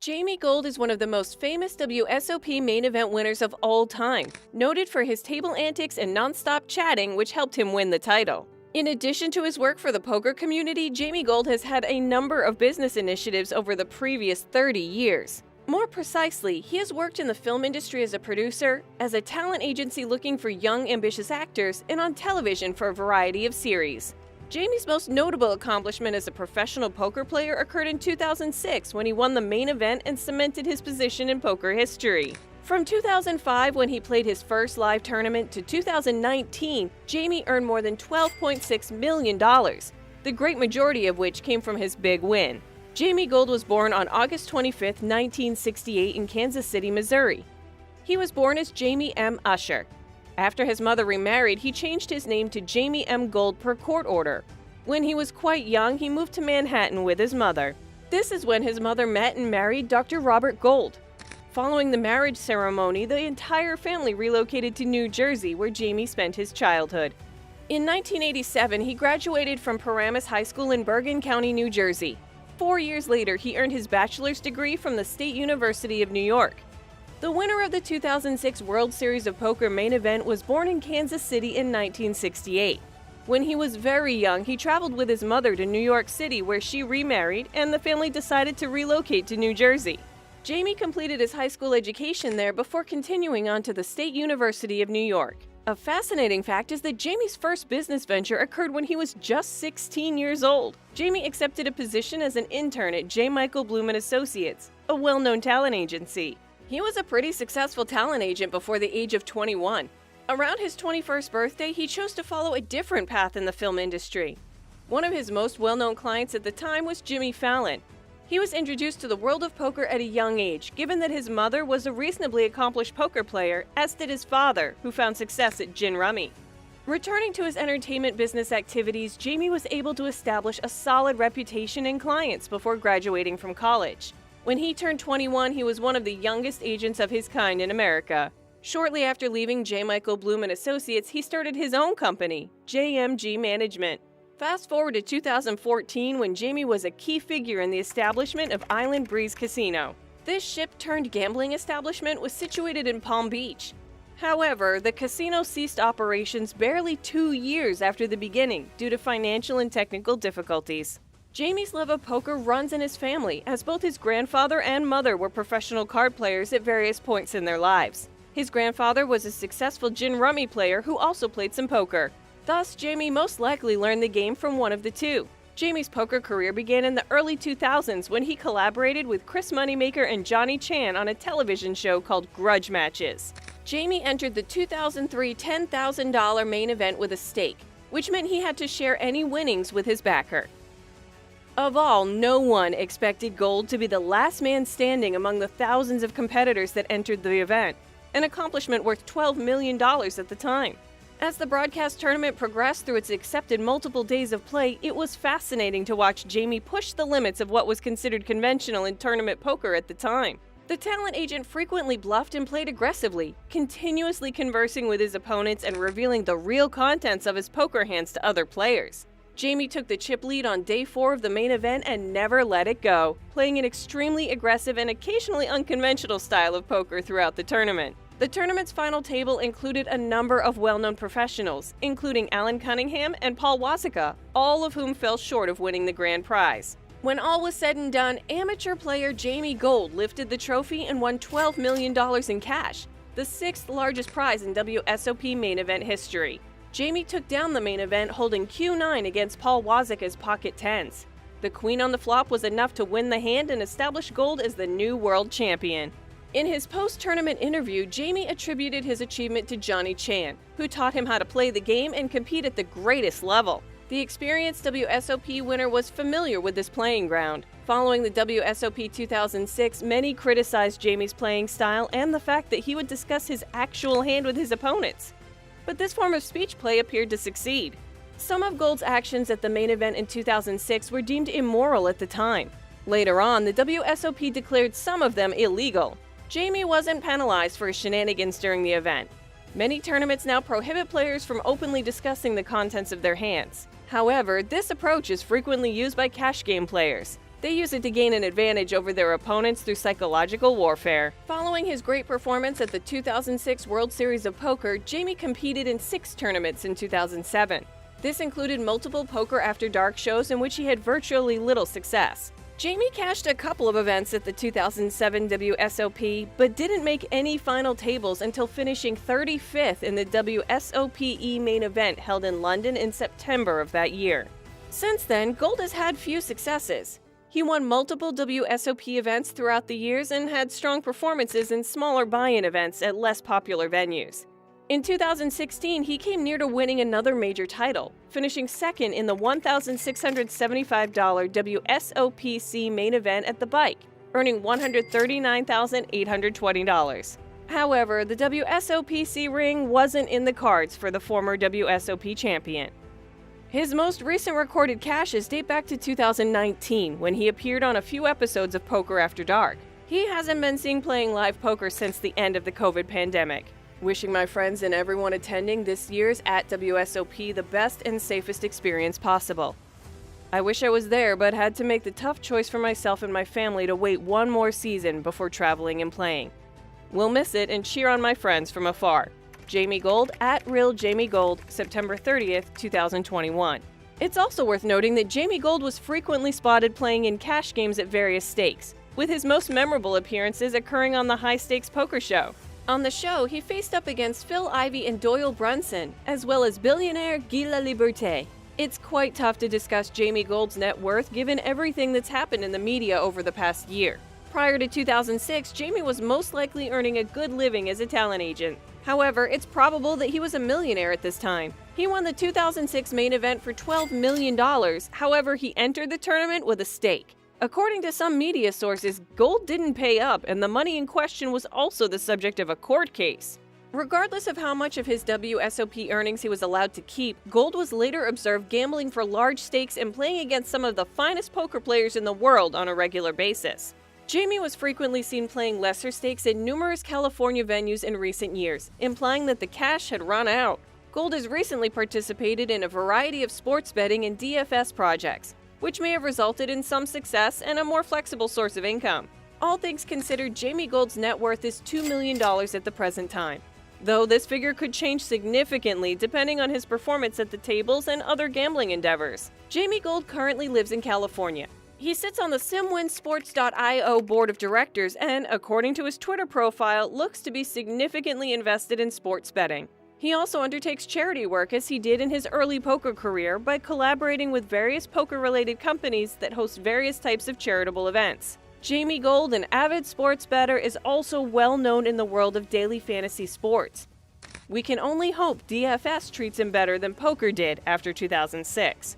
Jamie Gold is one of the most famous WSOP main event winners of all time, noted for his table antics and non-stop chatting, which helped him win the title. In addition to his work for the poker community, Jamie Gold has had a number of business initiatives over the previous 30 years. More precisely, he has worked in the film industry as a producer, as a talent agency looking for young, ambitious actors, and on television for a variety of series. Jamie's most notable accomplishment as a professional poker player occurred in 2006 when he won the main event and cemented his position in poker history. From 2005, when he played his first live tournament, to 2019, Jamie earned more than $12.6 million, the great majority of which came from his big win. Jamie Gold was born on August 25, 1968 in Kansas City, Missouri. He was born as Jamie M. Usher. After his mother remarried, he changed his name to Jamie M. Gold per court order. When he was quite young, he moved to Manhattan with his mother. This is when his mother met and married Dr. Robert Gold. Following the marriage ceremony, the entire family relocated to New Jersey, where Jamie spent his childhood. In 1987, he graduated from Paramus High School in Bergen County, New Jersey. 4 years later, he earned his bachelor's degree from the State University of New York. The winner of the 2006 World Series of Poker main event was born in Kansas City in 1968. When he was very young, he traveled with his mother to New York City, where she remarried, and the family decided to relocate to New Jersey. Jamie completed his high school education there before continuing on to the State University of New York. A fascinating fact is that Jamie's first business venture occurred when he was just 16 years old. Jamie accepted a position as an intern at J. Michael Bloom & Associates, a well-known talent agency. He was a pretty successful talent agent before the age of 21. Around his 21st birthday, he chose to follow a different path in the film industry. One of his most well-known clients at the time was Jimmy Fallon. He was introduced to the world of poker at a young age, given that his mother was a reasonably accomplished poker player, as did his father, who found success at gin rummy. Returning to his entertainment business activities, Jamie was able to establish a solid reputation and clients before graduating from college. When he turned 21, he was one of the youngest agents of his kind in America. Shortly after leaving J. Michael Bloom & Associates, he started his own company, JMG Management. Fast forward to 2014, when Jamie was a key figure in the establishment of Island Breeze Casino. This ship-turned-gambling establishment was situated in Palm Beach. However, the casino ceased operations barely 2 years after the beginning due to financial and technical difficulties. Jamie's love of poker runs in his family, as both his grandfather and mother were professional card players at various points in their lives. His grandfather was a successful gin rummy player who also played some poker. Thus, Jamie most likely learned the game from one of the two. Jamie's poker career began in the early 2000s when he collaborated with Chris Moneymaker and Johnny Chan on a television show called Grudge Matches. Jamie entered the 2003 $10,000 main event with a stake, which meant he had to share any winnings with his backer. Of all, no one expected Gold to be the last man standing among the thousands of competitors that entered the event, an accomplishment worth $12 million at the time. As the broadcast tournament progressed through its accepted multiple days of play, it was fascinating to watch Jamie push the limits of what was considered conventional in tournament poker at the time. The talent agent frequently bluffed and played aggressively, continuously conversing with his opponents and revealing the real contents of his poker hands to other players. Jamie took the chip lead on day 4 of the main event and never let it go, playing an extremely aggressive and occasionally unconventional style of poker throughout the tournament. The tournament's final table included a number of well-known professionals, including Alan Cunningham and Paul Wasika, all of whom fell short of winning the grand prize. When all was said and done, amateur player Jamie Gold lifted the trophy and won $12 million in cash, the 6th largest prize in WSOP main event history. Jamie took down the main event holding Q9 against Paul Wasika's pocket tens. The queen on the flop was enough to win the hand and establish Gold as the new world champion. In his post-tournament interview, Jamie attributed his achievement to Johnny Chan, who taught him how to play the game and compete at the greatest level. The experienced WSOP winner was familiar with this playing ground. Following the WSOP 2006, many criticized Jamie's playing style and the fact that he would discuss his actual hand with his opponents. But this form of speech play appeared to succeed. Some of Gold's actions at the main event in 2006 were deemed immoral at the time. Later on, the WSOP declared some of them illegal. Jamie wasn't penalized for his shenanigans during the event. Many tournaments now prohibit players from openly discussing the contents of their hands. However, this approach is frequently used by cash game players. They use it to gain an advantage over their opponents through psychological warfare. Following his great performance at the 2006 World Series of Poker, Jamie competed in 6 tournaments in 2007. This included multiple Poker After Dark shows in which he had virtually little success. Jamie cashed a couple of events at the 2007 WSOP, but didn't make any final tables until finishing 35th in the WSOPE main event held in London in September of that year. Since then, Gold has had few successes. He won multiple WSOP events throughout the years and had strong performances in smaller buy-in events at less popular venues. In 2016, he came near to winning another major title, finishing second in the $1,675 WSOPC main event at the Bike, earning $139,820. However, the WSOPC ring wasn't in the cards for the former WSOP champion. His most recent recorded cashes date back to 2019, when he appeared on a few episodes of Poker After Dark. He hasn't been seen playing live poker since the end of the COVID pandemic. Wishing my friends and everyone attending this year's @WSOP the best and safest experience possible. I wish I was there, but had to make the tough choice for myself and my family to wait one more season before traveling and playing. We'll miss it and cheer on my friends from afar. Jamie Gold @RealJamieGold, September 30th, 2021. It's also worth noting that Jamie Gold was frequently spotted playing in cash games at various stakes, with his most memorable appearances occurring on the High Stakes Poker Show. On the show, he faced up against Phil Ivey and Doyle Brunson, as well as billionaire Guy Laliberté. It's quite tough to discuss Jamie Gold's net worth given everything that's happened in the media over the past year. Prior to 2006, Jamie was most likely earning a good living as a talent agent. However, it's probable that he was a millionaire at this time. He won the 2006 main event for $12 million, however, he entered the tournament with a stake. According to some media sources, Gold didn't pay up, and the money in question was also the subject of a court case. Regardless of how much of his WSOP earnings he was allowed to keep, Gold was later observed gambling for large stakes and playing against some of the finest poker players in the world on a regular basis. Jamie was frequently seen playing lesser stakes at numerous California venues in recent years, implying that the cash had run out. Gold has recently participated in a variety of sports betting and DFS projects, which may have resulted in some success and a more flexible source of income. All things considered, Jamie Gold's net worth is $2 million at the present time, though this figure could change significantly depending on his performance at the tables and other gambling endeavors. Jamie Gold currently lives in California. He sits on the SimWinSports.io board of directors and, according to his Twitter profile, looks to be significantly invested in sports betting. He also undertakes charity work as he did in his early poker career by collaborating with various poker-related companies that host various types of charitable events. Jamie Gold, an avid sports bettor, is also well known in the world of daily fantasy sports. We can only hope DFS treats him better than poker did after 2006.